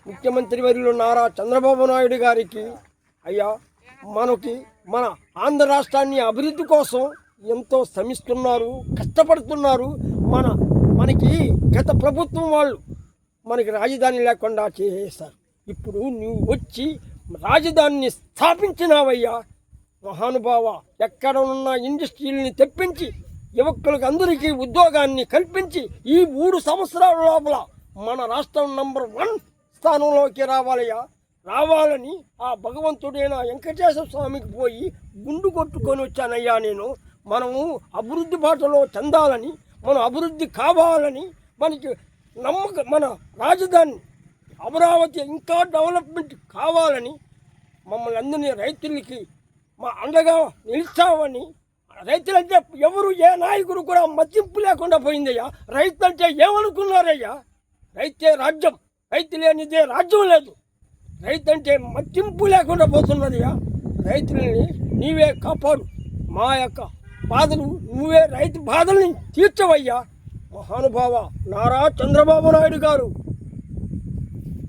ముఖ్యమంత్రి వర్యులు నారా చంద్రబాబు నాయుడు గారికి అయ్యా మన ఆంధ్ర రాష్ట్రాన్ని అభివృద్ధి కోసం ఎంతో శ్రమిస్తున్నారు, కష్టపడుతున్నారు. మనకి గత ప్రభుత్వం వాళ్ళు మనకి రాజధాని లేకుండా చేసేస్తారు. ఇప్పుడు నువ్వు వచ్చి రాజధానిని స్థాపించినావయ్యా మహానుభావ. ఎక్కడ ఉన్న ఇండస్ట్రీలని తెప్పించి యువకులకు అందరికీ ఉద్యోగాన్ని కల్పించి ఈ 3 సంవత్సరాల లోపల మన రాష్ట్రం నంబర్ 1 స్థానంలోకి రావాలని ఆ భగవంతుడైన వెంకటేశ్వర స్వామికి పోయి గుండు కొట్టుకొని వచ్చానయ్యా నేను. మనము అభివృద్ధి బాటలో చెందాలని, మనం అభివృద్ధి కావాలని, మన రాజధాని అమరావతి ఇంకా డెవలప్మెంట్ కావాలని మమ్మల్ని అందరినీ రైతులకి మా అండగా నిలిచామని. రైతులంటే ఎవరు ఏ నాయకుడు కూడా మతింపు లేకుండా పోయిందయ్యా. రైతు అంటే ఏమనుకున్నారయ్యా? రైతే రాజ్యం, రైతు లేనిదే రాజ్యం లేదు. రైతు అంటే మతింపు లేకుండా పోతున్నదయ్యా. రైతులని నీవే కాపాడు, మా యొక్క బాధలు నువ్వే రైతు బాధల్ని తీర్చవయ్యా మహానుభావ నారా చంద్రబాబు నాయుడు గారు.